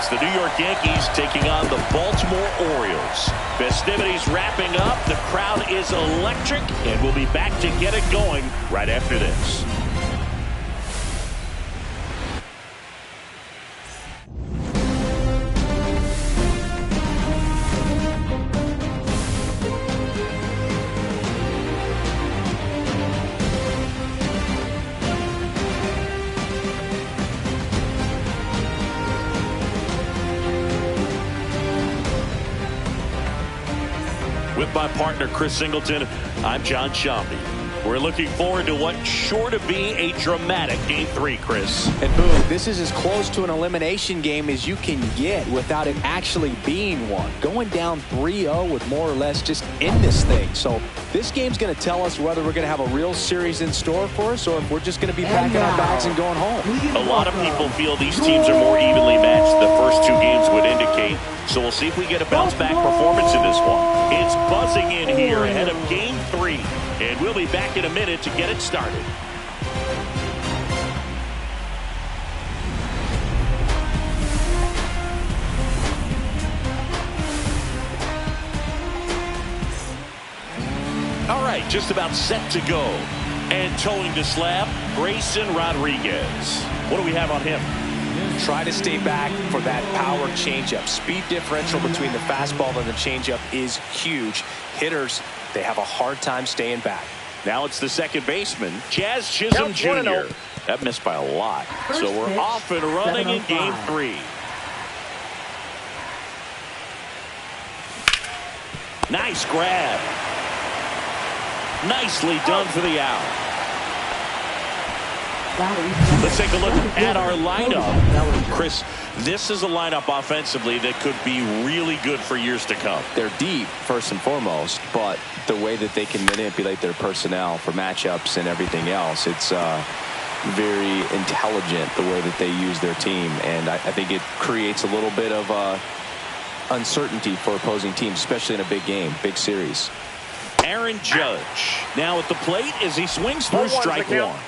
It's the New York Yankees taking on the Baltimore Orioles. Festivities wrapping up. The crowd is electric, and we'll be back to get it going right after this. With my partner, Chris Singleton, I'm John Shambi. We're looking forward to what's sure to be a dramatic Game 3, Chris. And boom, this is as close to an elimination game as you can get without it actually being one. Going down 3-0 would more or less just end this thing. So this game's going to tell us whether we're going to have a real series in store for us or if we're just going to be packing our bags and going home. A lot of people feel these teams are more evenly matched. The first two games would indicate. So we'll see if we get a bounce-back performance in this one. It's buzzing in here ahead of Game 3. And we'll be back in a minute to get it started. All right, just about set to go. And towing the slab, Grayson Rodriguez. What do we have on him? Try to stay back for that power changeup. Speed differential between the fastball and the changeup is huge. Hitters, they have a hard time staying back. Now it's the second baseman, Jazz Chisholm Jr. That missed by a lot. So we're off and running in Game 3. Nice grab. Nicely done for the out. Let's take a look at our lineup. Chris, this is a lineup offensively that could be really good for years to come. They're deep, first and foremost, but the way that they can manipulate their personnel for matchups and everything else, it's very intelligent the way that they use their team. And I think it creates a little bit of uncertainty for opposing teams, especially in a big game, big series. Aaron Judge now at the plate as he swings through strike one.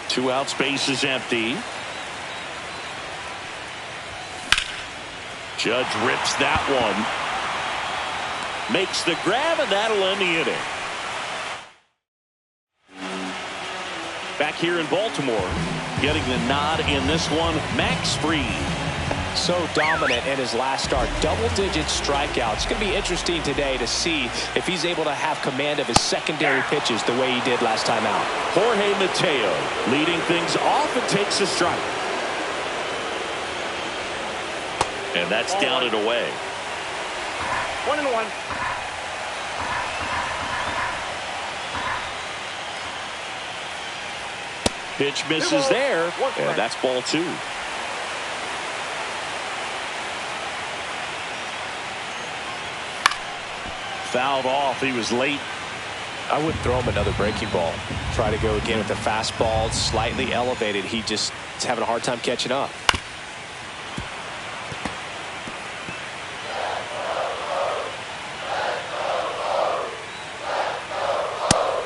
2 outs, base is empty. Judge rips that one. Makes the grab, and that'll end the inning. Back here in Baltimore, getting the nod in this one, Max Fried. So dominant in his last start. Double-digit strikeouts. It's going to be interesting today to see if he's able to have command of his secondary pitches the way he did last time out. Jorge Mateo leading things off and takes a strike. And that's down and away. 1-1. Pitch misses there, and that's ball 2. Fouled off. He was late. I wouldn't throw him another breaking ball. Try to go again with the fastball, slightly elevated. He just is having a hard time catching up.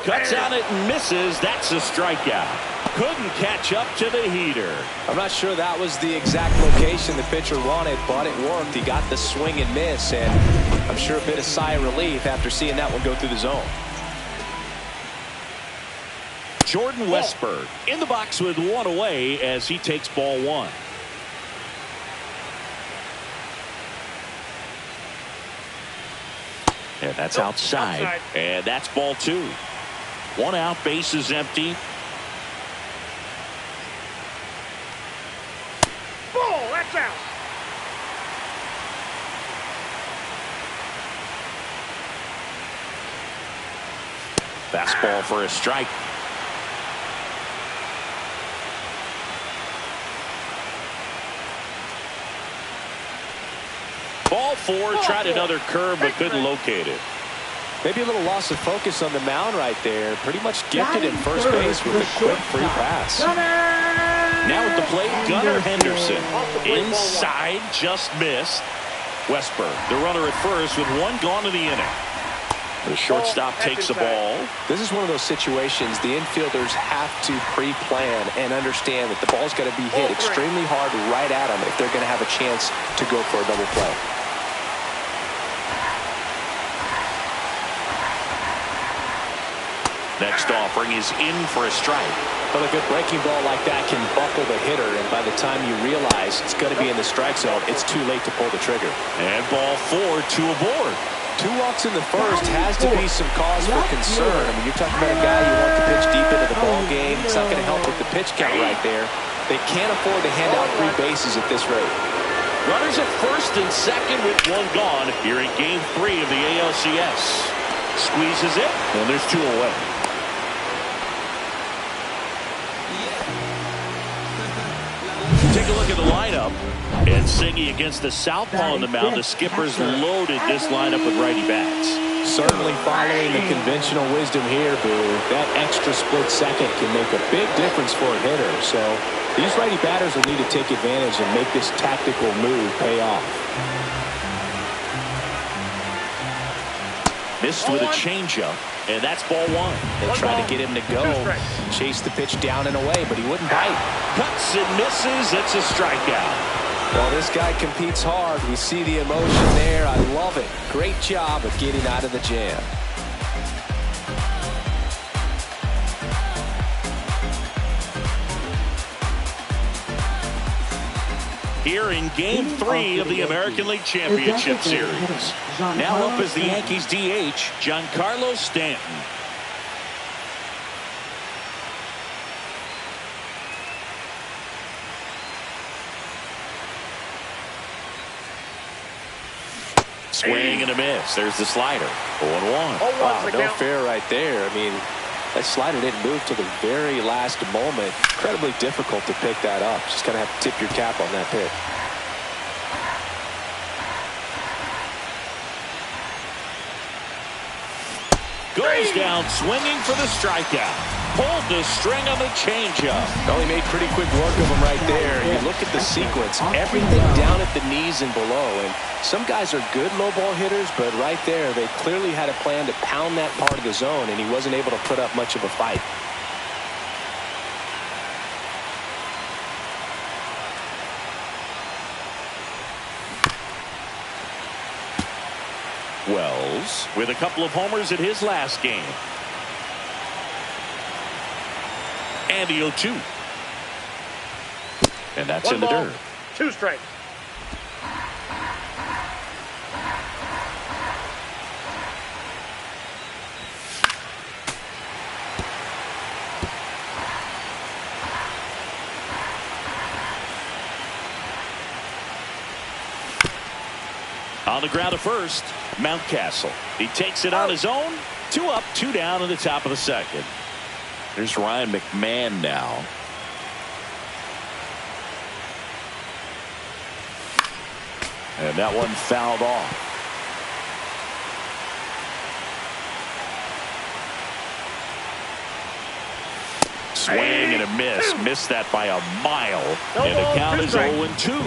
Cuts on it and misses. That's a strikeout. Couldn't catch up to the heater. I'm not sure that was the exact location the pitcher wanted, but it worked. He got the swing and miss, and I'm sure a bit of sigh of relief after seeing that one go through the zone. Jordan Westburg in the box with one away as he takes ball 1. And that's outside. And that's ball 2. 1 out, base is empty. Ball, that's out. Fastball for a strike. Ball 4, tried another curve but couldn't locate it. Maybe a little loss of focus on the mound right there. Pretty much gifted in first base with a quick free pass. Now at the plate, Gunnar Henderson. Inside, just missed. Westburg, the runner at first with 1 gone in the inning. The shortstop takes the ball. This is one of those situations the infielders have to pre-plan and understand that the ball's got to be hit extremely hard right at them if they're going to have a chance to go for a double play. Next offering is in for a strike. Well, a good breaking ball like that can buckle the hitter, and by the time you realize it's going to be in the strike zone, it's too late to pull the trigger. And ball 4, 2 aboard. 2 walks in the first has to be some cause for concern. I mean, you're talking about a guy you want to pitch deep into the ball game. It's not going to help with the pitch count right there. They can't afford to hand out 3 bases at this rate. Runners at first and second with 1 gone here in Game 3 of the ALCS. Squeezes it, and there's 2 away. Take a look at the lineup. And Singy against the southpaw on the mound. The skipper's loaded this lineup with righty bats. Certainly following the conventional wisdom here, Boo. That extra split second can make a big difference for a hitter. So these righty batters will need to take advantage and make this tactical move pay off. Missed with a changeup, and that's ball 1. They tried to get him to go, chase the pitch down and away, but he wouldn't bite. Cuts and misses. It's a strikeout. Well, this guy competes hard. We see the emotion there. I love it. Great job of getting out of the jam. Here in Game 3 of the American League Championship Series. Now up is the Yankees DH, Giancarlo Stanton. Swing and a miss. There's the slider. 0-1. Wow, no fair right there. I mean, that slider didn't move to the very last moment. Incredibly difficult to pick that up. Just kind of have to tip your cap on that pitch. Goes down swinging for the strikeout. Pulled the string on the changeup. Well, he made pretty quick work of him right there. You look at the sequence, everything down at the knees and below. And some guys are good low ball hitters, but right there, they clearly had a plan to pound that part of the zone, and he wasn't able to put up much of a fight. Wells with a couple of homers in his last game. And the 0-2. And that's in the dirt. 2 strikes. On the ground at first, Mountcastle. He takes it on his own. 2 up, 2 down in the top of the second. There's Ryan McMahon now. And that one fouled off. Swing and a miss. Missed that by a mile. And the count is 0-2.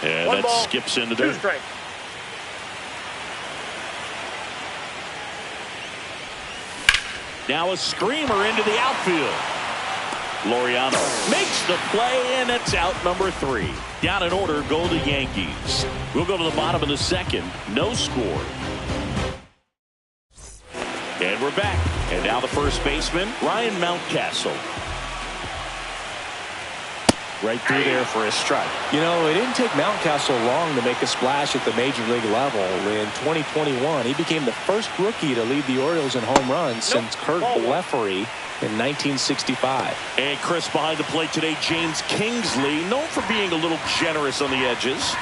And that skips into the dirt. Now a screamer into the outfield. Laureano makes the play, and it's out number 3. Down in order go the Yankees. We'll go to the bottom of the second. No score. And we're back. And now the first baseman, Ryan Mountcastle. Right through there for a strike. You know, it didn't take Mountcastle long to make a splash at the major league level. In 2021, he became the first rookie to lead the Orioles in home runs since Kurt Blefary in 1965. And Chris behind the plate today, James Kingsley, known for being a little generous on the edges.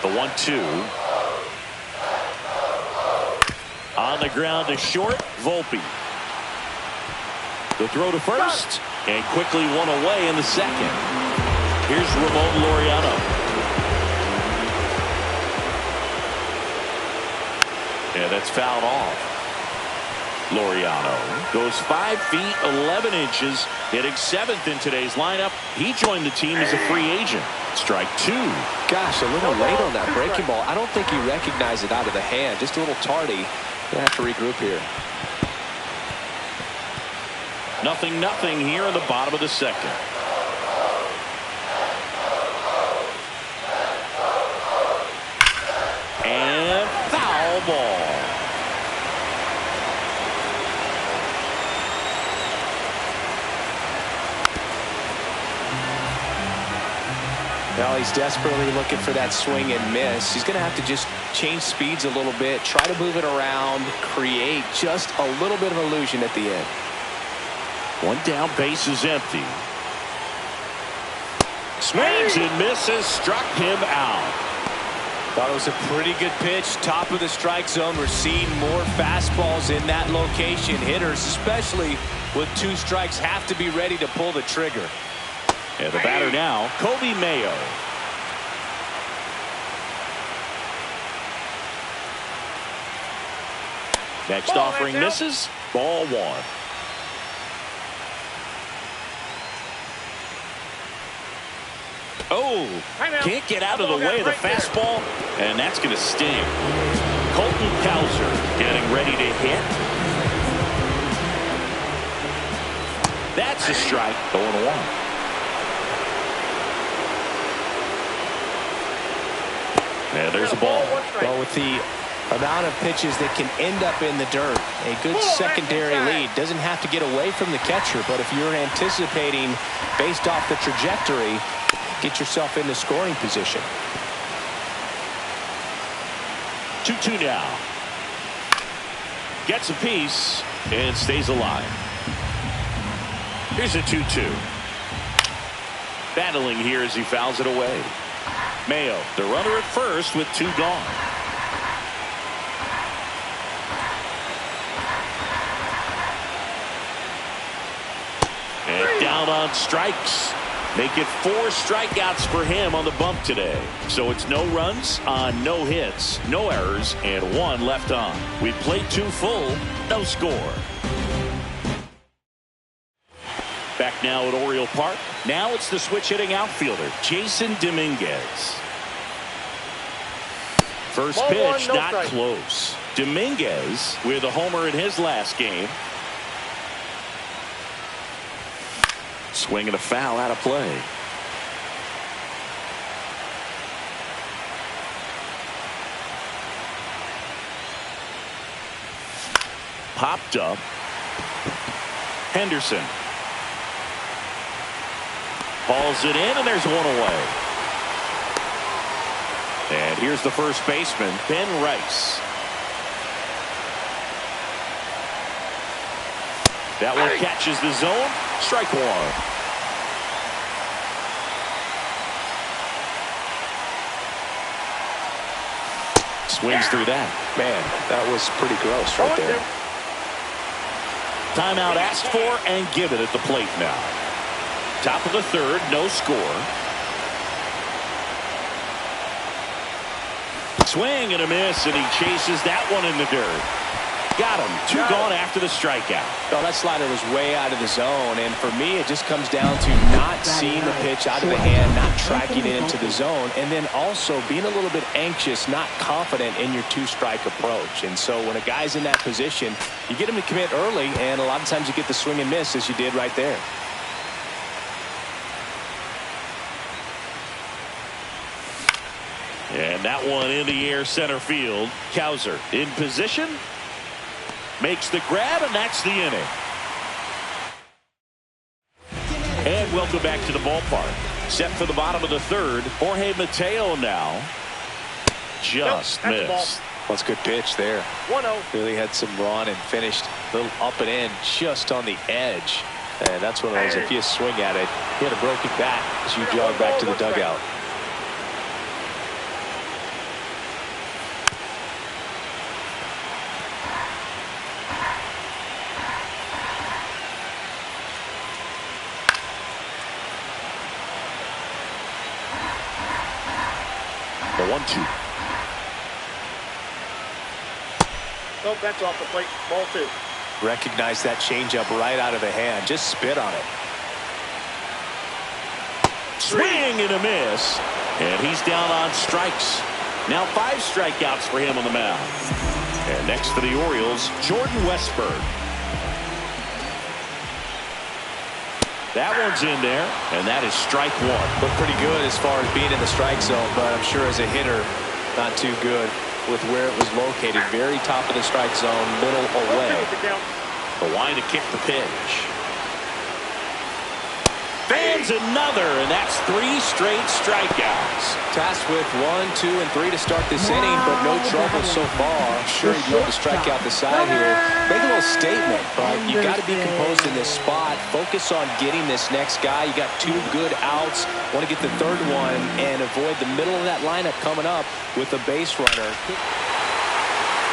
The 1-2. On the ground to short, Volpe. The throw to first, and quickly one away in the second. Here's Ramon Laureano. And it's fouled off. Laureano goes 5 feet 11 inches, hitting 7th in today's lineup. He joined the team as a free agent. Strike 2. Gosh, a little late on that breaking ball. I don't think he recognized it out of the hand. Just a little tardy. Gonna have to regroup here. 0-0 here in the bottom of the second. And foul ball. Well, he's desperately looking for that swing and miss. He's going to have to just change speeds a little bit, try to move it around, create just a little bit of illusion at the end. One down, base is empty. Swings and misses, struck him out. Thought it was a pretty good pitch, top of the strike zone. We're seeing more fastballs in that location. Hitters, especially with 2 strikes, have to be ready to pull the trigger. And the batter now, Kobe Mayo. Next offering misses. Ball 1. Oh, can't get out of the way of the fastball, and that's going to sting. Colton Cowser getting ready to hit. That's a strike. 0-1. And there's a ball. Well, with the amount of pitches that can end up in the dirt, a good secondary lead. Doesn't have to get away from the catcher, but if you're anticipating based off the trajectory, get yourself into scoring position. 2-2 now. Gets a piece and stays alive. Here's a 2-2. Battling here as he fouls it away. Mayo, the runner at first with 2 gone. And down on strikes. Make it 4 strikeouts for him on the bump today. So it's no runs on no hits, no errors, and 1 left on. We played 2 full, no score. Back now at Oriole Park. Now it's the switch hitting outfielder, Jason Dominguez. First pitch, not close. Dominguez with a homer in his last game. Swing and a foul out of play. Popped up. Henderson. Hauls it in, and there's 1 away. And here's the first baseman, Ben Rice. That one catches the zone. Strike 1. Swings through that. Man, that was pretty gross right there. Timeout asked for and given at the plate now. Top of the 3rd, no score. Swing and a miss, and he chases that one in the dirt. Got him. 2 gone after the strikeout. Well, that slider was way out of the zone, and for me, it just comes down to not seeing the pitch out of the hand, not tracking it into the zone, and then also being a little bit anxious, not confident in your 2-strike approach. And so when a guy's in that position, you get him to commit early, and a lot of times you get the swing and miss, as you did right there. And that one in the air center field. Cowser in position. Makes the grab, and that's the inning. And welcome back to the ballpark. Set for the bottom of the 3rd. Jorge Mateo now. Just missed. Well, it's a good pitch there. 1-0. Really had some run and finished a little up and in, just on the edge. And that's one of those, if you swing at it, you had a broken bat as you jog back to the dugout. The 1-2. Nope, that's off the plate. Ball 2. Recognize that changeup right out of the hand. Just spit on it. Swing and a miss. And he's down on strikes. Now 5 strikeouts for him on the mound. And next for the Orioles, Jordan Westburg. That one's in there, and that is strike 1. Looked pretty good as far as being in the strike zone, but I'm sure as a hitter, not too good with where it was located. Very top of the strike zone, middle away. The line to kick the pitch. Fans another, and that's 3 straight strikeouts. Tasked with 1, 2, and 3 to start this inning, but no trouble so far. I'm sure he'd love to strike out the side here. Make a little statement, but you got to be composed in this spot. Focus on getting this next guy. You got 2 good outs. Want to get the 3rd one and avoid the middle of that lineup coming up with a base runner.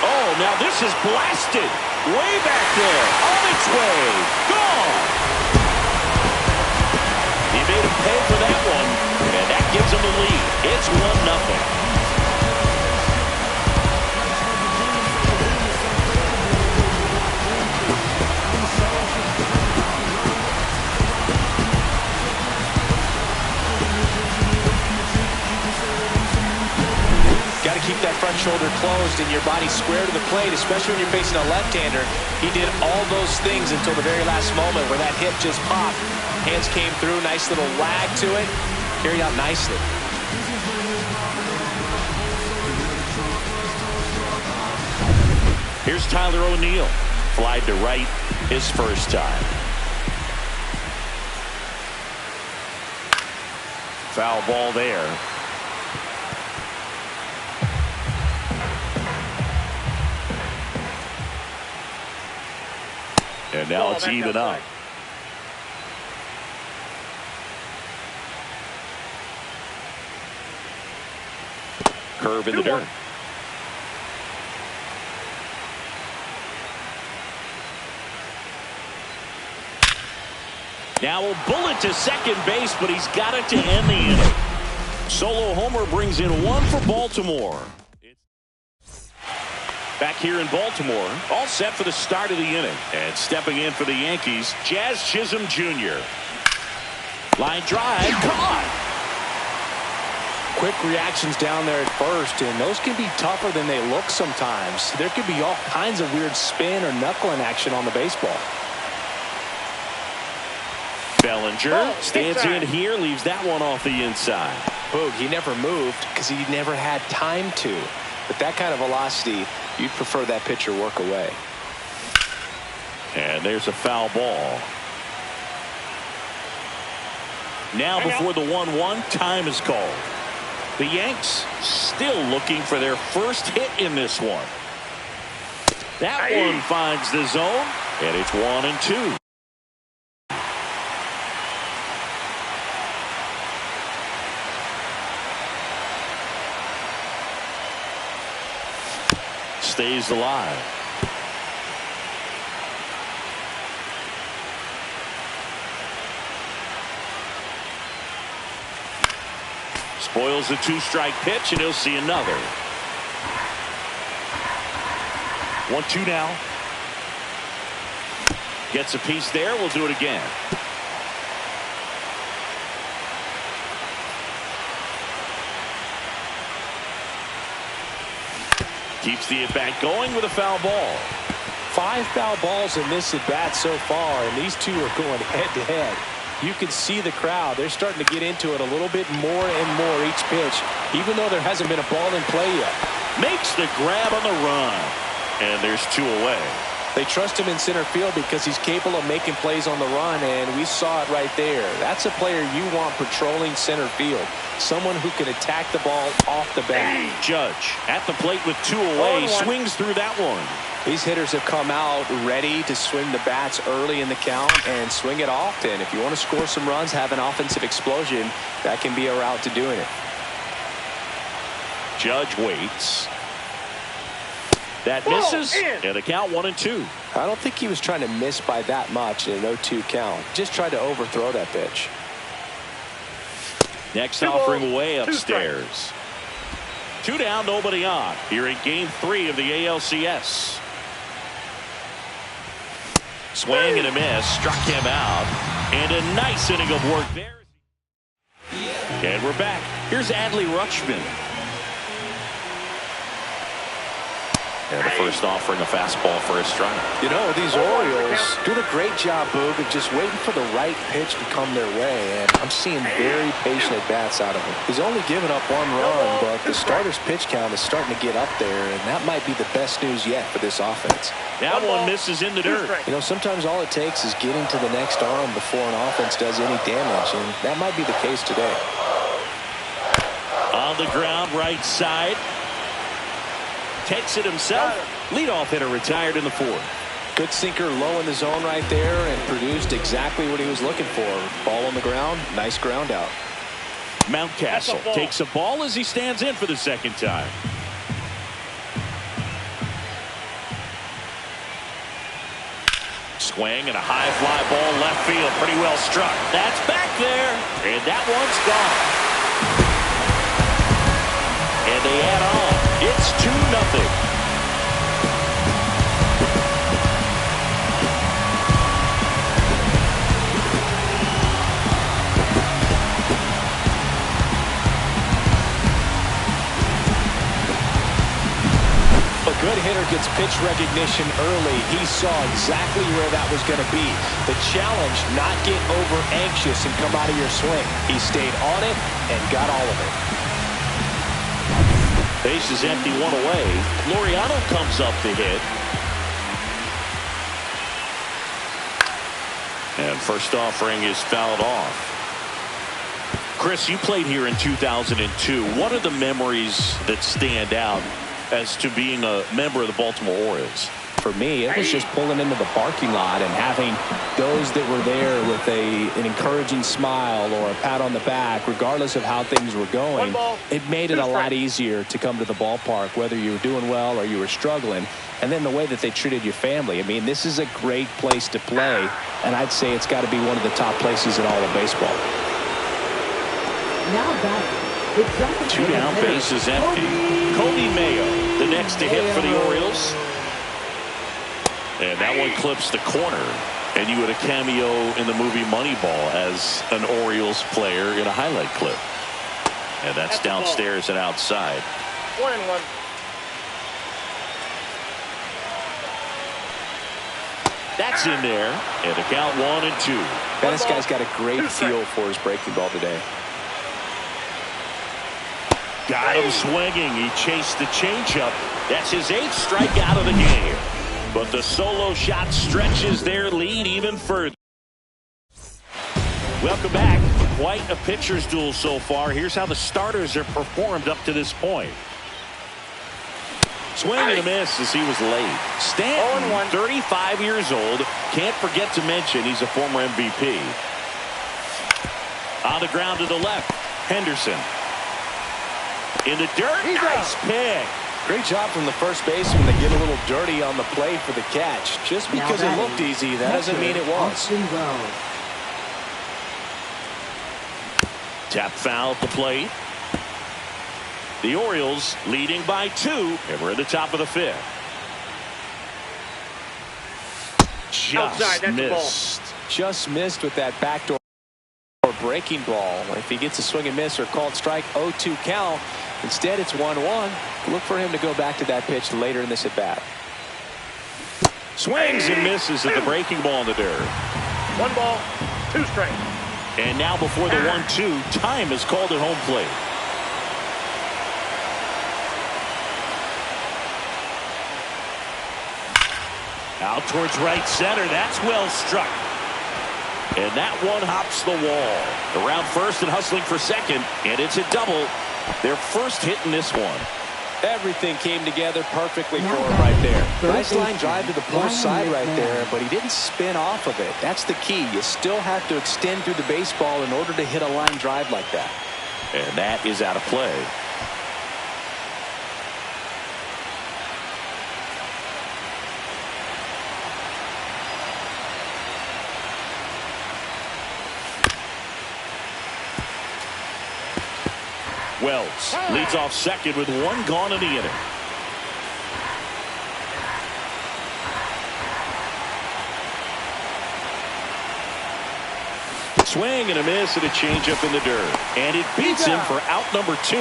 Oh, now this is blasted. Way back there. On its way. Gone. He made him pay for that one, and that gives him the lead. It's 1-0. Got to keep that front shoulder closed and your body square to the plate, especially when you're facing a left-hander. He did all those things until the very last moment where that hip just popped. Hands came through, nice little wag to it. Carried out nicely. Here's Tyler O'Neill. Flied to right his first time. Foul ball there. And now it's even up. Curve in the dirt. Now a bullet to second base, but he's got it to end the inning. Solo homer brings in 1 for Baltimore. Back here in Baltimore, all set for the start of the inning. And stepping in for the Yankees, Jazz Chisholm Jr. Line drive, caught. Quick reactions down there at first, and those can be tougher than they look sometimes. There could be all kinds of weird spin or knuckling action on the baseball. Bellinger stands in here, leaves that one off the inside. Boog, he never moved because he never had time to. But that kind of velocity, you'd prefer that pitcher work away. And there's a foul ball. Now before the 1-1, time is called. The Yanks still looking for their first hit in this one. That one finds the zone, and it's 1-2. Stays alive. Spoils the 2-strike pitch, and he'll see another. 1-2 now. Gets a piece there. We'll do it again. Keeps the at-bat going with a foul ball. 5 foul balls in this at-bat so far, and these two are going head-to-head. You can see the crowd. They're starting to get into it a little bit more and more each pitch, even though there hasn't been a ball in play yet. Makes the grab on the run, and there's 2 away. They trust him in center field because he's capable of making plays on the run, and we saw it right there. That's a player you want patrolling center field. Someone who can attack the ball off the bat. Judge at the plate with 2 away, swings through that one. These hitters have come out ready to swing the bats early in the count and swing it often. If you want to score some runs, have an offensive explosion, that can be a route to doing it. Judge waits. That misses, and the count 1-2. I don't think he was trying to miss by that much in an 0-2 count. Just tried to overthrow that pitch. Next offering away upstairs. 2 down, nobody on. Here in Game 3 of the ALCS. Swing and a miss. Struck him out. And a nice inning of work there. And we're back. Here's Adley Rutschman. And the first offering a fastball for a strike. You know, these Orioles doing a great job, Boog, of just waiting for the right pitch to come their way. And I'm seeing very patient at-bats out of him. He's only given up 1 run, but the starter's pitch count is starting to get up there, and that might be the best news yet for this offense. That one misses in the dirt. You know, sometimes all it takes is getting to the next arm before an offense does any damage, and that might be the case today. On the ground, right side. Takes it himself. Leadoff hitter retired in the 4th. Good sinker low in the zone right there and produced exactly what he was looking for. Ball on the ground. Nice ground out. Mountcastle takes a ball as he stands in for the second time. Swing and a high fly ball left field. Pretty well struck. That's back there. And that one's gone. And they add on. It's 2-0. A good hitter gets pitch recognition early. He saw exactly where that was going to be. The challenge, not get over anxious and come out of your swing. He stayed on it and got all of it. Base is empty, 1 away. Laureano comes up to hit. And first offering is fouled off. Chris, you played here in 2002. What are the memories that stand out as to being a member of the Baltimore Orioles? For me, it was just pulling into the parking lot and having those that were there with an encouraging smile or a pat on the back, regardless of how things were going. It made it a lot easier to come to the ballpark, whether you were doing well or you were struggling. And then the way that they treated your family. I mean, this is a great place to play, and I'd say it's got to be one of the top places in all of baseball. Now back. 2 down, base is empty. Cody Mayo, the next to hit for the Orioles. And that one clips the corner. And you had a cameo in the movie Moneyball as an Orioles player in a highlight clip. And that's downstairs and outside. 1-1. That's in there. And the count 1-2. Man, this guy's got a great feel for his breaking ball today. Got him swinging. He chased the changeup. That's his 8th strikeout of the game. But the solo shot stretches their lead even further. Welcome back. Quite a pitcher's duel so far. Here's how the starters have performed up to this point. Swing and a miss as he was late. Stanton, 35 years old. Can't forget to mention he's a former MVP. On the ground to the left. Henderson. In the dirt. Nice pick. Great job from the first baseman to get a little dirty on the play for the catch. Just because it looked easy, that doesn't mean it was. Tap foul at the plate. The Orioles leading by 2, and we're at the top of the 5th. Just missed with that backdoor breaking ball. If he gets a swing and miss or called strike, 0-2 count. Instead, it's 1-1. Look for him to go back to that pitch later in this at bat. Swings and misses at the breaking ball in the dirt. 1 ball, 2 strikes. And now before the 1-2, time is called at home plate. Out towards right center. That's well struck. And that one hops the wall. Around first and hustling for second. And it's a double. Their first hit in this one. Everything came together perfectly for him right there. Nice line drive to the post side right there, but he didn't spin off of it. That's the key. You still have to extend through the baseball in order to hit a line drive like that. And that is out of play. Wells leads off second with 1 gone in the inning. Swing and a miss and a changeup in the dirt. And it beats him for out number 2.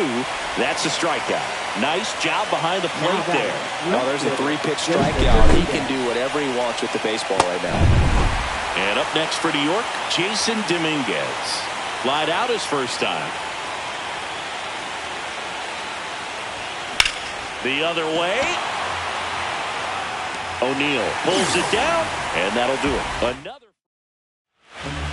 That's a strikeout. Nice job behind the plate there. Oh, there's a 3-pitch strikeout. He can do whatever he wants with the baseball right now. And up next for New York, Jason Dominguez. Flied out his first time. The other way. O'Neill pulls it down, and that'll do it. Another.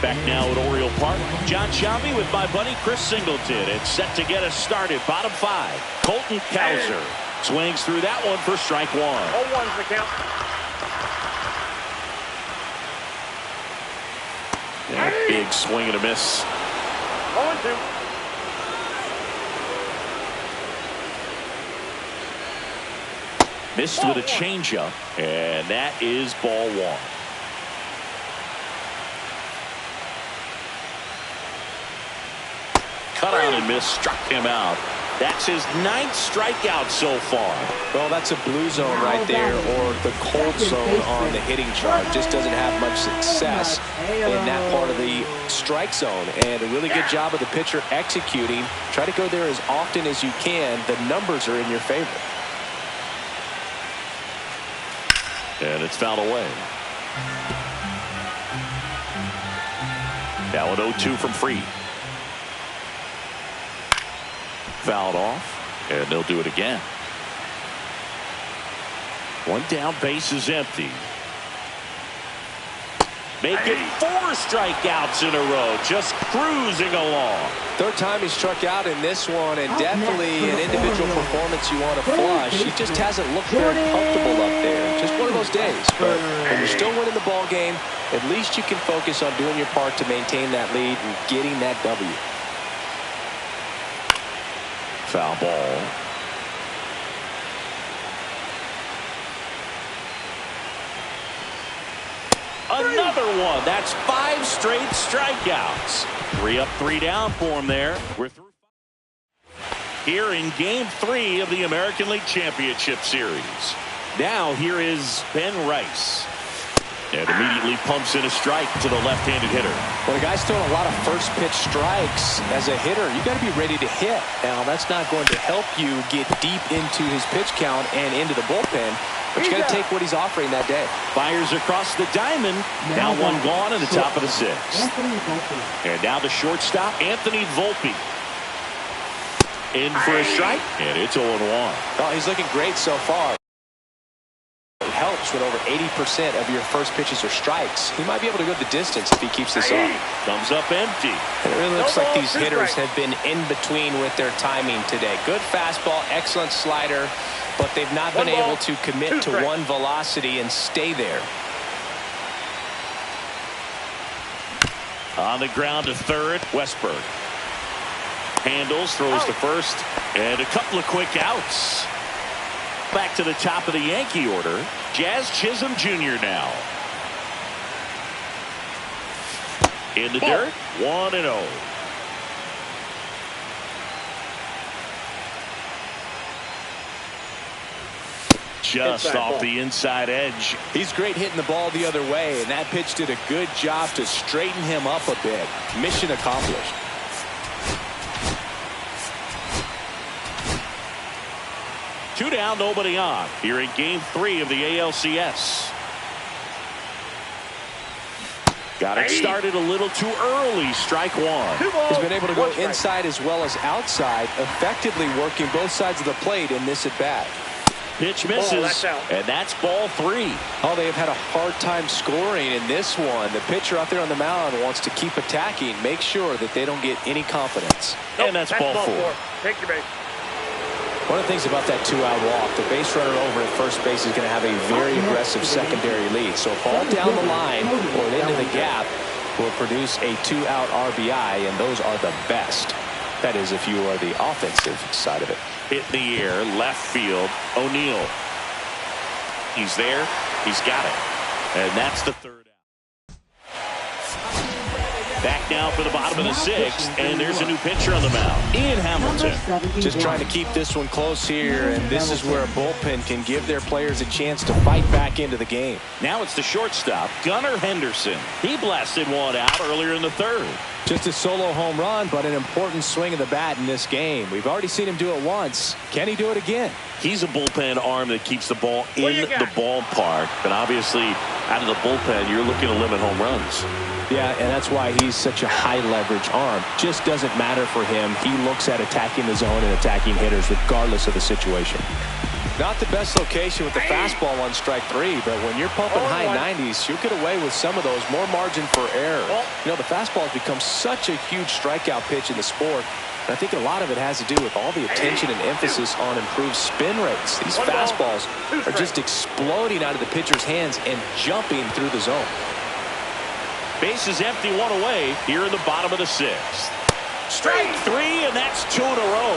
Back now at Oriole Park, John Shelby with my buddy Chris Singleton. It's set to get us started. Bottom 5. Colton Cowser swings through that one for strike 1. 0-1's the count. And a big swing and a miss. 0-2. Missed with a changeup, and that is ball 1. Cut on and miss, struck him out. That's his 9th strikeout so far. Well, that's a blue zone right there, or the cold zone on the hitting chart. Just doesn't have much success in that part of the strike zone. And a really good job of the pitcher executing. Try to go there as often as you can. The numbers are in your favor. And it's fouled away. Now an 0-2 from Free. Fouled off, and they'll do it again. One down, base is empty. Make it 4 strikeouts in a row, just cruising along. 3rd time he struck out in this one, and definitely an individual performance you want to flush. He just hasn't looked very comfortable up there. Just one of those days. But when you're still winning the ball game, at least you can focus on doing your part to maintain that lead and getting that W. Foul ball. Another one. That's 5 straight strikeouts. 3 up, 3 down for him there. We're through here in Game 3 of the American League Championship Series. Now here is Ben Rice. And immediately pumps in a strike to the left-handed hitter. Well, the guy's throwing a lot of first-pitch strikes as a hitter. You got to be ready to hit. Now, that's not going to help you get deep into his pitch count and into the bullpen, but you got to take what he's offering that day. Fires across the diamond. Now 1 gone in the top of the 6th. And now the shortstop, Anthony Volpe. In for a strike, and it's 0-1. Well, he's looking great so far. Helps when over 80% of your first pitches are strikes. He might be able to go the distance if he keeps this up. Comes up empty. And it really looks like these hitters have been in between with their timing today. Good fastball, excellent slider, but they've not been able to commit to one velocity and stay there. On the ground to 3rd, Westberg. Handles, throws to 1st, and a couple of quick outs. Back to the top of the Yankee order, Jazz Chisholm Jr. now. In the dirt, 1-0. Just off the inside edge. He's great hitting the ball the other way, and that pitch did a good job to straighten him up a bit. Mission accomplished. 2 down, nobody on. Here in Game 3 of the ALCS. Got it started a little too early. Strike 1. He's been able to go inside as well as outside, effectively working both sides of the plate in this at-bat. Pitch misses, and that's ball 3. Oh, they have had a hard time scoring in this one. The pitcher out there on the mound wants to keep attacking, make sure that they don't get any confidence. And that's ball 4. Take your base. One of the things about that 2-out walk, the base runner over at first base is going to have a very aggressive secondary lead. So a ball down the line or into the gap will produce a 2-out RBI, and those are the best. That is, if you are the offensive side of it. Hit in the air, left field, O'Neill. He's there, he's got it. And that's the 3rd out. Back now for the bottom of the sixth, and there's a new pitcher on the mound, Ian Hamilton. Just trying to keep this one close here, and this is where a bullpen can give their players a chance to fight back into the game. Now it's the shortstop, Gunnar Henderson. He blasted one out earlier in the third. Just a solo home run, but an important swing of the bat in this game. We've already seen him do it once. Can he do it again? He's a bullpen arm that keeps the ball in the ballpark. But obviously, out of the bullpen, you're looking to limit home runs. Yeah, and that's why he's such a high-leverage arm. Just doesn't matter for him. He looks at attacking the zone and attacking hitters regardless of the situation. Not the best location with the fastball on strike three, but when you're pumping high 90s, you'll get away with some of those. More margin for error. You know, the fastball has become such a huge strikeout pitch in the sport. And I think a lot of it has to do with all the attention and emphasis on improved spin rates. These fastballs are just exploding out of the pitcher's hands and jumping through the zone. Base is empty, one away here in the bottom of the sixth. Strike three, and that's two in a row.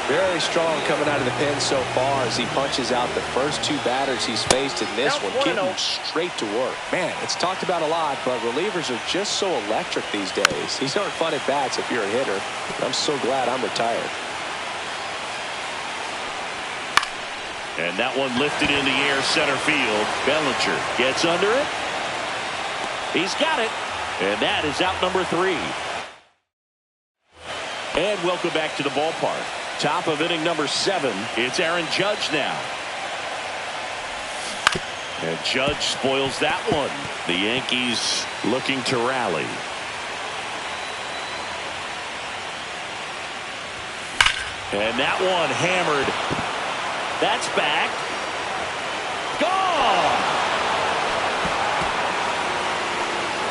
Very strong coming out of the pen so far as he punches out the first two batters he's faced in this one, getting straight to work. Man, it's talked about a lot, but relievers are just so electric these days. These aren't fun at bats if you're a hitter. I'm so glad I'm retired. And that one lifted in the air, center field. Bellinger gets under it. He's got it. And that is out number three. And welcome back to the ballpark. Top of inning number 7. It's Aaron Judge now. And Judge spoils that one. The Yankees looking to rally. And that one hammered. That's back. Gone!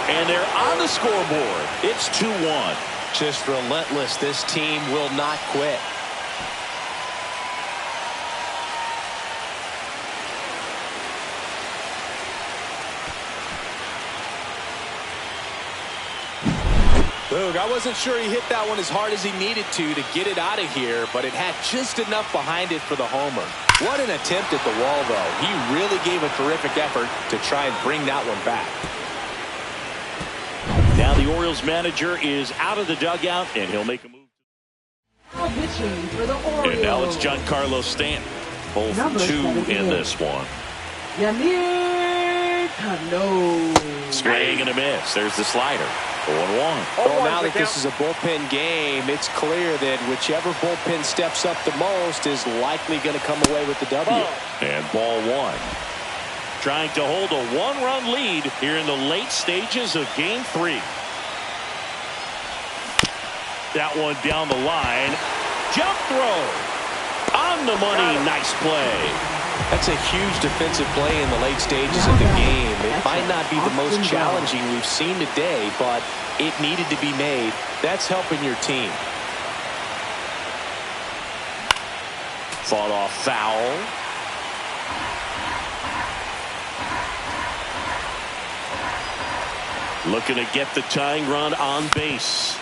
And they're on the scoreboard. It's 2-1. Just relentless. This team will not quit. Boog, I wasn't sure he hit that one as hard as he needed to get it out of here, but it had just enough behind it for the homer. What an attempt at the wall, though. He really gave a terrific effort to try and bring that one back. Now the Orioles manager is out of the dugout, and he'll make a move. Pitching for the Orioles. And now it's Giancarlo Stanton. Both two in this one. Yamir Cano. Swing and a miss. There's the slider. 0-1. Well, now that this is a bullpen game, it's clear that whichever bullpen steps up the most is likely going to come away with the W. And ball one. Trying to hold a one-run lead here in the late stages of Game 3. That one down the line. Jump throw. On the money. Nice play. That's a huge defensive play in the late stages of the game. It might not be the most challenging we've seen today, but it needed to be made. That's helping your team. Fought off foul. Looking to get the tying run on base.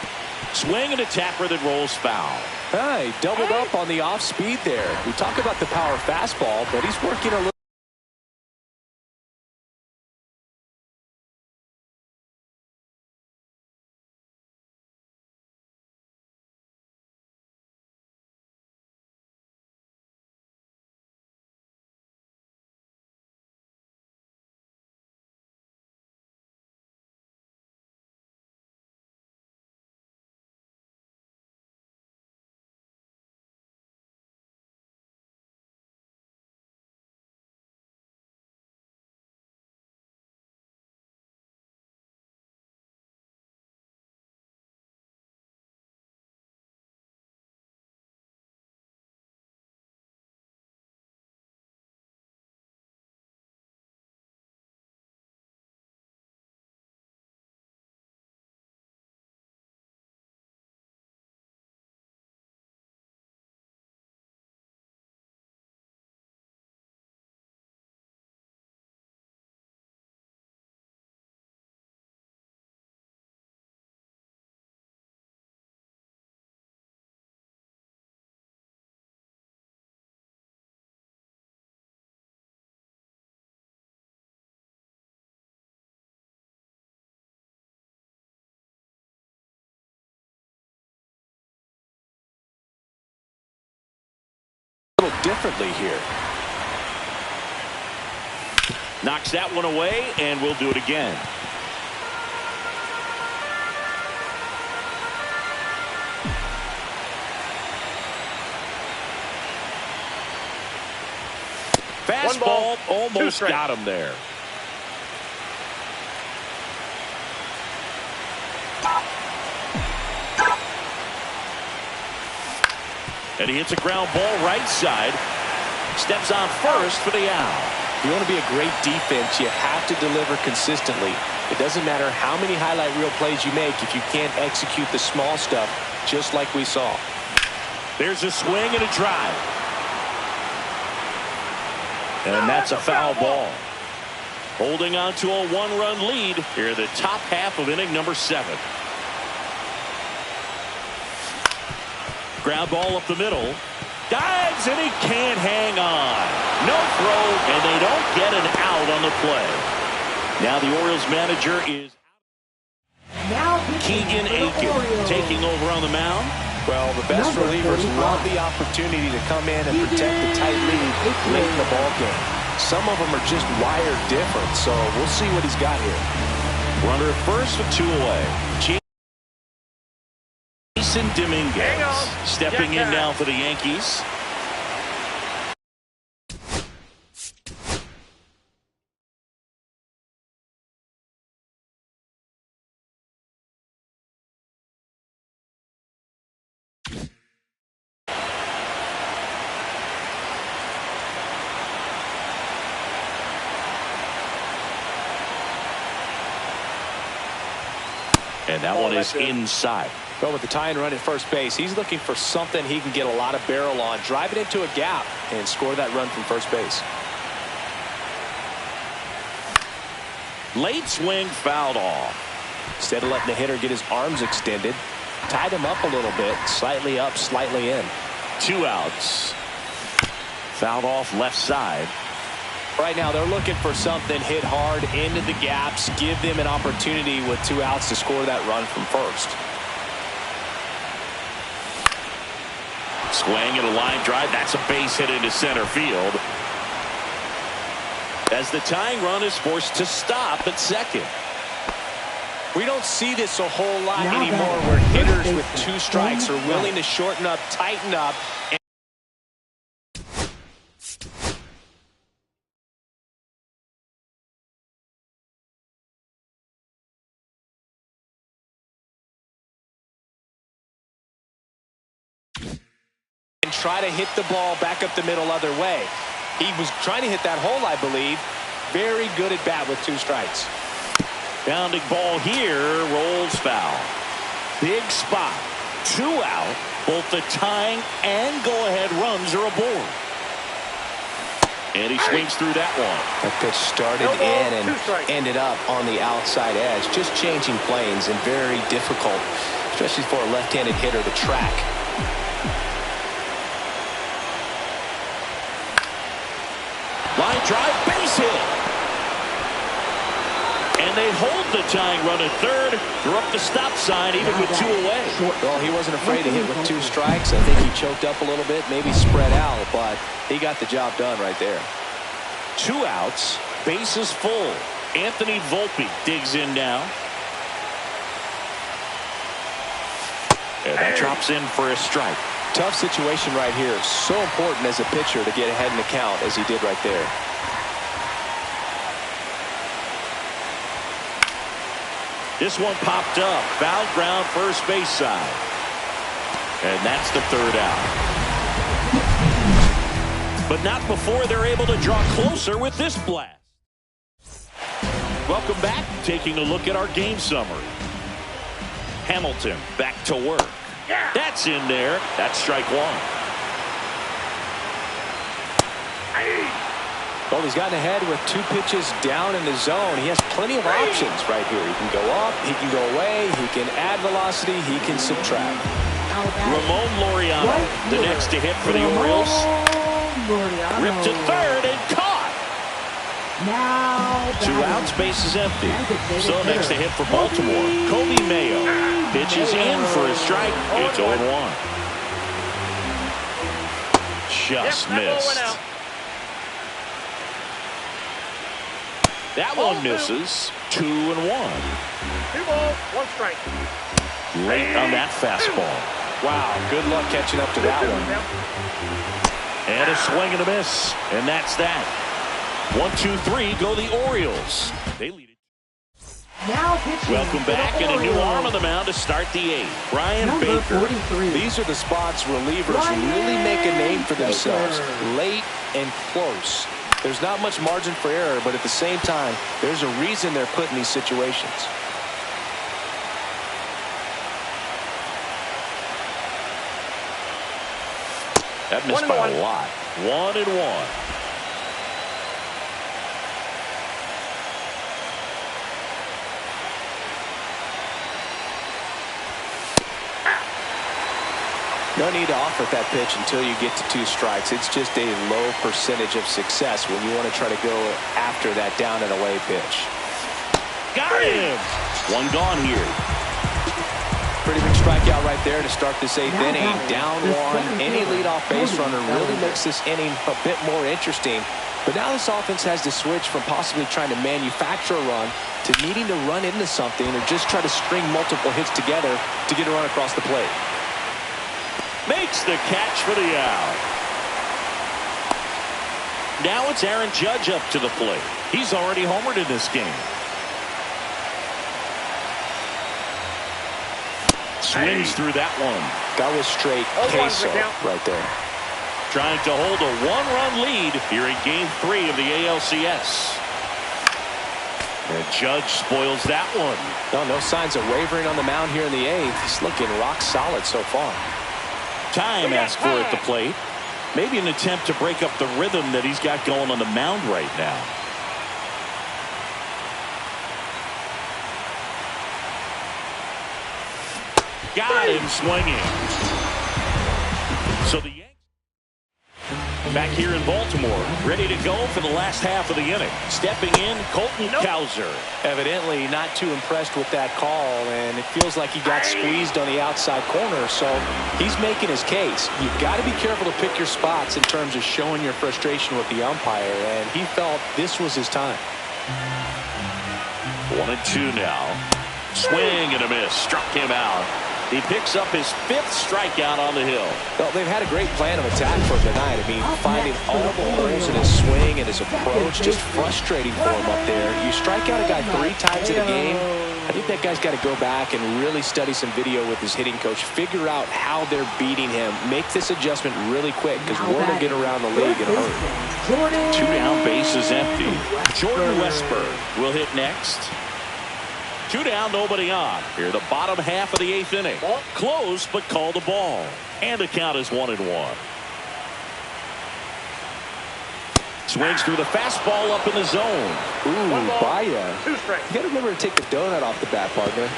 Swing and a tapper that rolls foul. He doubled up on the off speed there. We talk about the power fastball, but he's working a little. differently here. Knocks that one away, and we'll do it again. Fastball almost got him there. And he hits a ground ball right side. Steps on first for the out. If you want to be a great defense, you have to deliver consistently. It doesn't matter how many highlight reel plays you make if you can't execute the small stuff, just like we saw. There's a swing and a drive. And that's a foul ball. Holding on to a one-run lead here in the top half of inning number 7. Ground ball up the middle. Dives, and he can't hang on. No throw, and they don't get an out on the play. Now the Orioles manager is Keegan Aiken taking over on the mound. Well, the best relievers love the opportunity to come in and protect the tight lead late in the ball game. Some of them are just wired different, so we'll see what he's got here. Runner at first with 2 away. Dominguez stepping in now for the Yankees. And that one is inside. But with the tying run at first base, he's looking for something he can get a lot of barrel on, drive it into a gap, and score that run from first base. Late swing fouled off. Instead of letting the hitter get his arms extended, tied him up a little bit, slightly up, slightly in. 2 outs. Fouled off left side. Right now they're looking for something hit hard into the gaps, give them an opportunity with 2 outs to score that run from first. Swing and a line drive. That's a base hit into center field. As the tying run is forced to stop at second. We don't see this a whole lot anymore where hitters with 2 strikes are willing to shorten up, tighten up, and try to hit the ball back up the middle other way. He was trying to hit that hole, I believe. Very good at bat with 2 strikes. Bounding ball here, rolls foul. Big spot. 2 out. Both the tying and go-ahead runs are aboard. And he swings through that one. That pitch started in and ended up on the outside edge. Just changing planes and very difficult, especially for a left-handed hitter to track. Line drive, base hit. And they hold the tying run at third. They're up the stop sign even with 2 away. Well, he wasn't afraid to hit with 2 strikes. I think he choked up a little bit, maybe spread out, but he got the job done right there. 2 outs, bases full. Anthony Volpe digs in now. And that drops in for a strike. Tough situation right here. So important as a pitcher to get ahead in the count as he did right there. This one popped up. Foul ground first base side. And that's the 3rd out. But not before they're able to draw closer with this blast. Welcome back. Taking a look at our game summary. Hamilton back to work. That's in there. That's strike 1. Well, he's gotten ahead with 2 pitches down in the zone. He has plenty of options right here. He can go up, he can go away, he can add velocity, he can subtract. Ramon Laureano, the next to hit for the Orioles. Ripped to third and caught. 2 outs, base is empty. So next to hit for Baltimore, Kobe Mayo. Pitches in for a strike. It's 0-1. just missed. That one misses. 2-1. 2 balls, 1 strike. Late on that fastball. Wow, good luck catching up to that one. And a swing and a miss. And that's that. 1-2-3 go the Orioles. They lead it. Now pitching. Welcome back, and a new arm on the mound to start the 8th. Brian Number Baker. 43. These are the spots relievers really make a name for themselves. Late and close. There's not much margin for error, but at the same time, there's a reason they're put in these situations. That missed by a lot. 1-1. No need to offer that pitch until you get to 2 strikes. It's just a low percentage of success when you want to try to go after that down and away pitch. Got him. 1 gone here. Pretty big strikeout right there to start this 8th inning. Down 1. Any leadoff base runner really makes this inning a bit more interesting. But now this offense has to switch from possibly trying to manufacture a run to needing to run into something or just try to string multiple hits together to get a run across the plate. Makes the catch for the out. Now it's Aaron Judge up to the plate. He's already homered in this game. Swings through that one. That was straight queso right there. Trying to hold a 1-run lead here in Game 3 of the ALCS. And Judge spoils that one. No signs of wavering on the mound here in the 8th. He's looking rock solid so far. Time asked for at the plate. Maybe an attempt to break up the rhythm that he's got going on the mound right now. Got him swinging. So the Yankees back here in Baltimore, ready to go for the last half of the inning. Stepping in, Colton Cowser. Evidently not too impressed with that call, and it feels like he got squeezed on the outside corner, so he's making his case. You've got to be careful to pick your spots in terms of showing your frustration with the umpire, and he felt this was his time. 1-2 now. Swing and a miss. Struck him out. He picks up his 5th strikeout on the hill. Well, they've had a great plan of attack for him tonight. I mean, finding all the holes in his swing and his approach, just frustrating for him up there. You strike out a guy 3 times in a game, I think that guy's got to go back and really study some video with his hitting coach, figure out how they're beating him, make this adjustment really quick, because word will get around the league in a hurry. 2 down, bases empty. Jordan Westberg will hit next. 2 down, nobody on. Here, the bottom half of the 8th inning. Close, but called a ball. And the count is 1-1. Swings through the fastball up in the zone. Ooh, Baya. 2 strikes. You got to remember to take the donut off the bat, partner.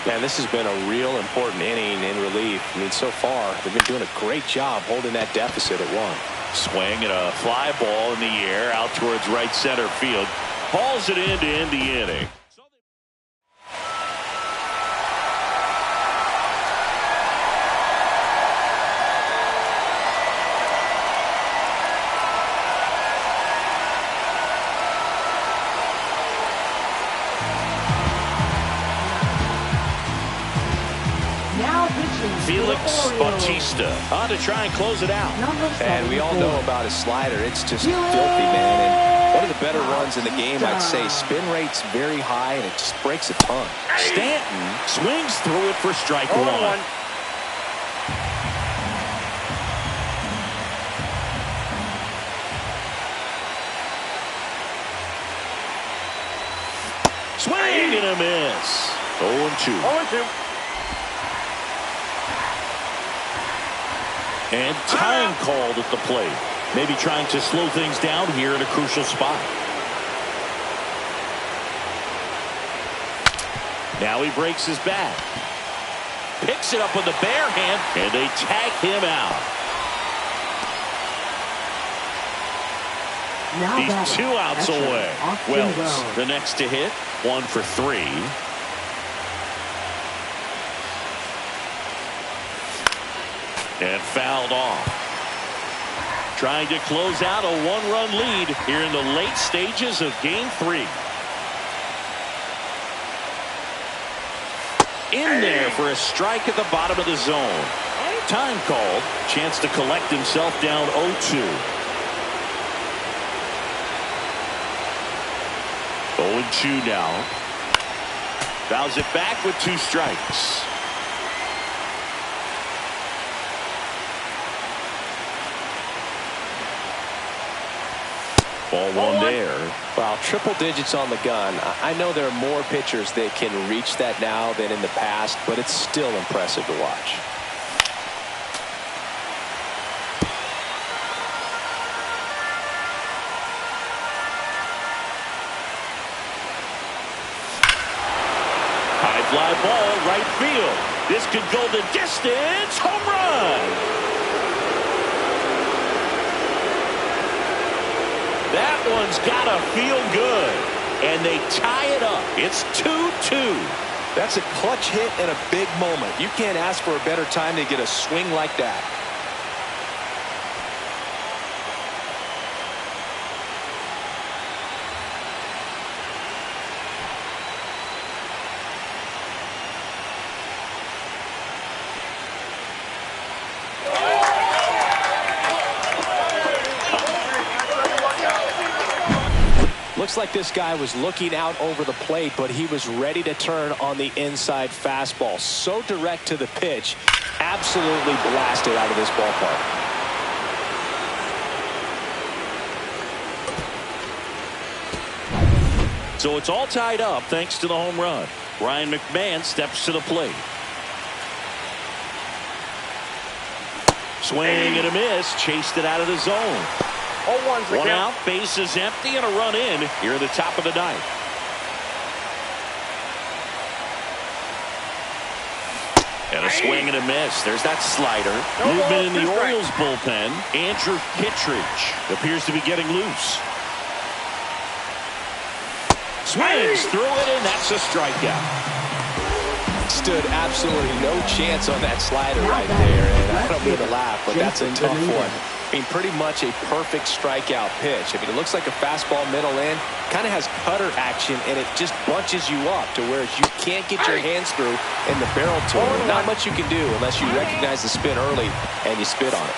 Man, this has been a real important inning in relief. I mean, so far, they've been doing a great job holding that deficit at 1. Swing and a fly ball in the air out towards right center field. Hauls it in to end the inning. Felix Bautista on to try and close it out. And we all know about his slider. It's just filthy, man. And one of the better ones in the game, I'd say. Spin rate's very high, and it just breaks a ton. Stanton swings through it for strike 1. Swing and a miss. 0-2. 0-2. And time called at the plate. Maybe trying to slow things down here in a crucial spot. Now he breaks his bat. Picks it up with the bare hand, and they tag him out. He's 2 outs away. Wells, the next to hit, 1 for 3. And fouled off. Trying to close out a one-run lead here in the late stages of Game 3. In there for a strike at the bottom of the zone. Time called. Chance to collect himself down 0-2. 0-2 now. Fouls it back with 2 strikes. Ball one there. Wow, triple digits on the gun. I know there are more pitchers that can reach that now than in the past, but it's still impressive to watch. High fly ball, right field. This could go the distance. Home run. That one's gotta feel good. And they tie it up. It's 2-2. That's a clutch hit in a big moment. You can't ask for a better time to get a swing like that. Looks like this guy was looking out over the plate, but he was ready to turn on the inside fastball. So direct to the pitch, absolutely blasted out of this ballpark. So it's all tied up thanks to the home run. Ryan McMahon steps to the plate. Swing and a miss, chased it out of the zone. 0-1's the One count. out, bases empty, and a run in here at the top of the ninth. And a swing and a miss. There's that slider. Movement in the Orioles bullpen. Andrew Kittredge appears to be getting loose. Swings through it, and that's a strikeout. Stood absolutely no chance on that slider right there, and I don't mean to laugh, but that's a tough one. I mean, pretty much a perfect strikeout pitch. I mean, it looks like a fastball middle in, kind of has cutter action, and it just bunches you up to where you can't get your hands through in the barrel to it. Not much you can do unless you recognize the spin early and you spit on it.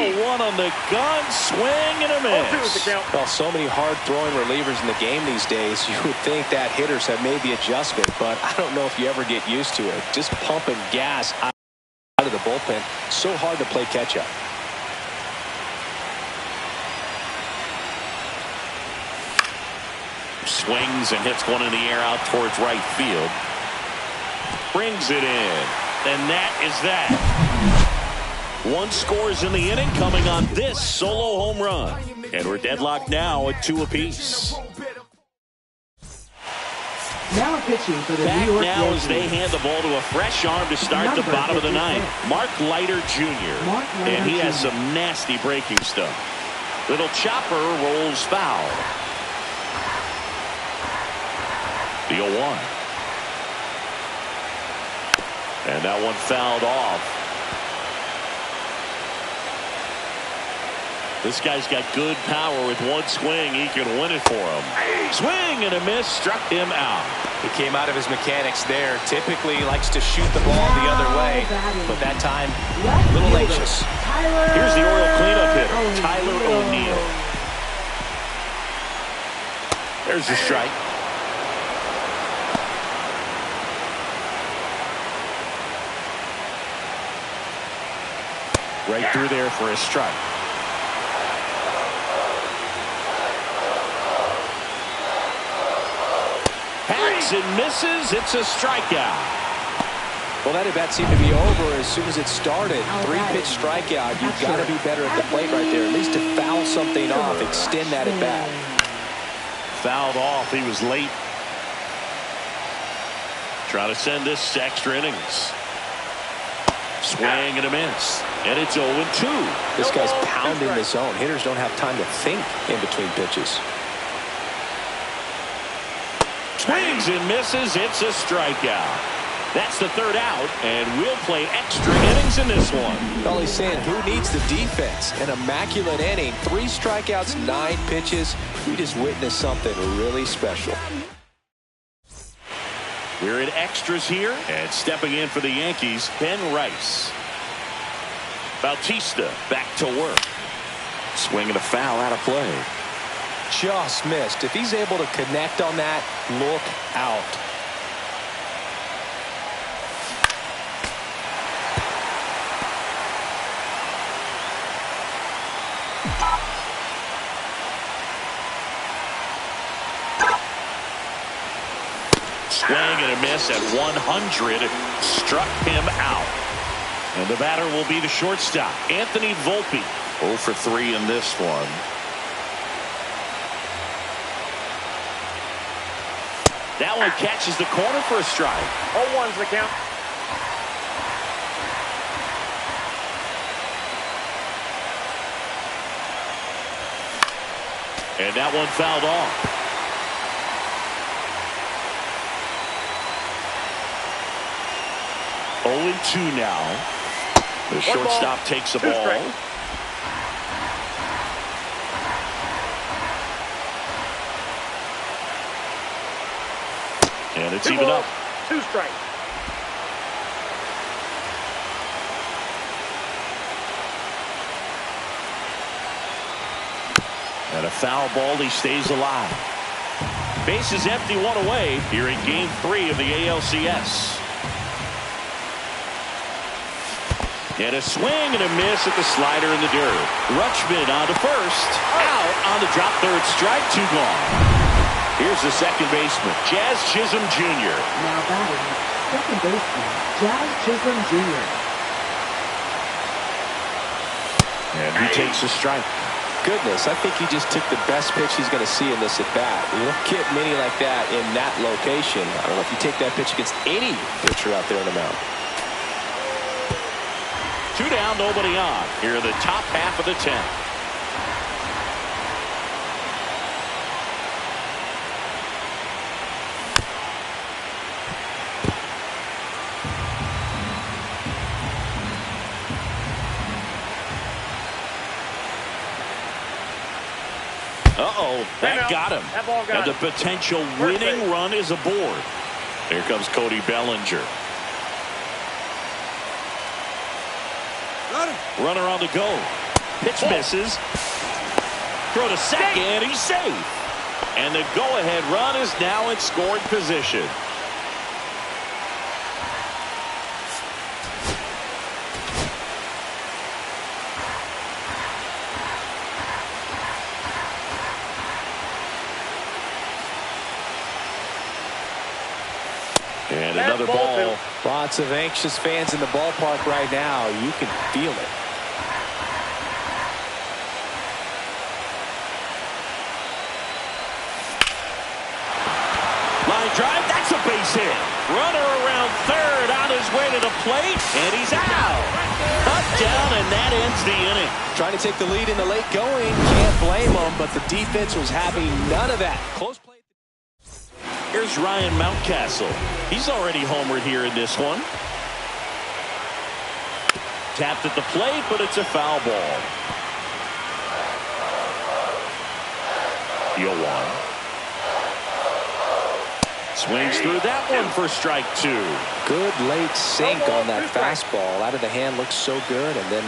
One on the gun, swing and a miss. 0-2 is the count. Well, so many hard-throwing relievers in the game these days, you would think that hitters have made the adjustment, but I don't know if you ever get used to it. Just pumping gas out of the bullpen, so hard to play catch-up. Swings and hits one in the air out towards right field. Brings it in. And that is that. One scores in the inning coming on this solo home run. And we're deadlocked now at 2 apiece. Now pitching for the Back New York now Yankees. as they hand the ball to a fresh arm to start the bottom of the ninth. Mark Leiter Jr. And he has some nasty breaking stuff. Little chopper rolls foul. The 0-1. And that one fouled off. This guy's got good power. With one swing, he can win it for him. Swing and a miss, struck him out. He came out of his mechanics there. Typically, he likes to shoot the ball the other way, but that time, a little anxious. Here's the Oriole cleanup hitter, Tyler O'Neill. There's the strike. Right through there for a strike. Hacks and misses. It's a strikeout. Well, that at-bat seemed to be over as soon as it started. 3-pitch strikeout. You've got to be better at the plate right there. At least to foul something off, extend that at-bat. Fouled off. He was late. Trying to send this to extra innings. Swing and a miss. And it's 0-2. This guy's pounding the zone. Hitters don't have time to think in between pitches. Swings and misses. It's a strikeout. That's the third out, and we'll play extra innings in this one. All he's saying, who needs the defense? An immaculate inning, 3 strikeouts, 9 pitches. We just witnessed something really special. We're in extras here, and stepping in for the Yankees, Ben Rice. Bautista back to work. Swing and a foul out of play. Just missed. If he's able to connect on that, look out. Swing and a miss at 100. Struck him out. And the batter will be the shortstop, Anthony Volpe. 0 for 3 in this one. That one catches the corner for a strike. 0-1's the count. And that one fouled off. 0-2 now. The shortstop takes the ball. And it's even up. 2 strikes. And a foul ball. He stays alive. Base is empty, 1 away here in Game 3 of the ALCS. And a swing and a miss at the slider in the dirt. Rutschman on to first. Out on the drop third strike. 2 gone. Here's the second baseman, Jazz Chisholm Jr. Now batting, second baseman, Jazz Chisholm Jr. And he takes a strike. Goodness, I think he just took the best pitch he's going to see in this at-bat. You don't get many like that in that location. I don't know if you take that pitch against any pitcher out there on the mound. 2 down, nobody on. Here are the top half of the 10th. Uh-oh, that got him. That ball got and the potential winning run is aboard. Here comes Cody Bellinger. Runner on the go. Pitch misses. Throw to second. He's safe. And the go-ahead run is now in scoring position. And another ball. Lots of anxious fans in the ballpark right now. You can feel it. Line drive. That's a base hit. Runner around third on his way to the plate. And he's out. Cut down, and that ends the inning. Trying to take the lead in the late going. Can't blame them, but the defense was having none of that. Close play. Here's Ryan Mountcastle. He's already homered here in this one. Tapped at the plate, but it's a foul ball. 0-1. Swings through that one for strike 2. Good late sink on that fastball. Out of the hand, looks so good, and then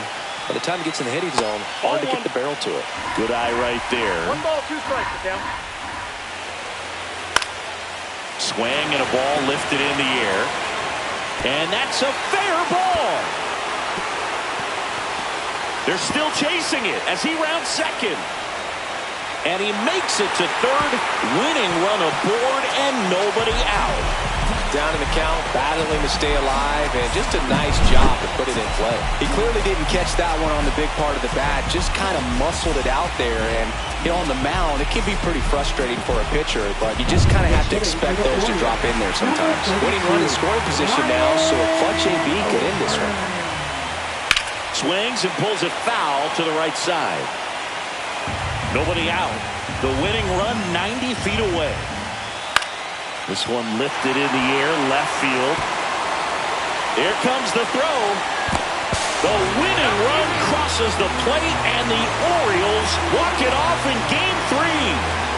by the time it gets in the hitting zone, hard to get the barrel to it. Good eye right there. 1 ball, 2 strikes, the count. Swing and a ball lifted in the air. And that's a fair ball. They're still chasing it as he rounds second. And he makes it to third. Winning run aboard and nobody out. Down in the count, battling to stay alive, and just a nice job to put it in play. He clearly didn't catch that one on the big part of the bat, just kind of muscled it out there. And on the mound, it can be pretty frustrating for a pitcher, but you just kind of have to expect those to drop in there sometimes. Winning run in scoring position now, so a clutch AB could end this one. Swings and pulls it foul to the right side. Nobody out. The winning run 90 feet away. This one lifted in the air, left field. Here comes the throw. The winning run crosses the plate, and the Orioles walk it off in Game 3.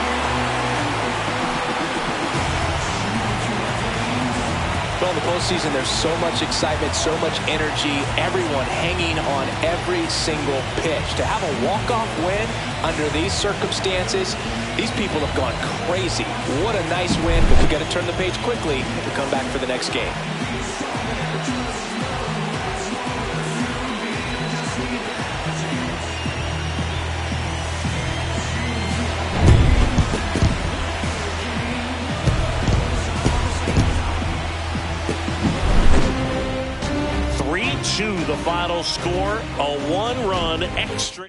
Well, in the postseason, there's so much excitement, so much energy, everyone hanging on every single pitch. To have a walk-off win under these circumstances, these people have gone crazy. What a nice win, but we've got to turn the page quickly to come back for the next game. The final score, a one-run extra.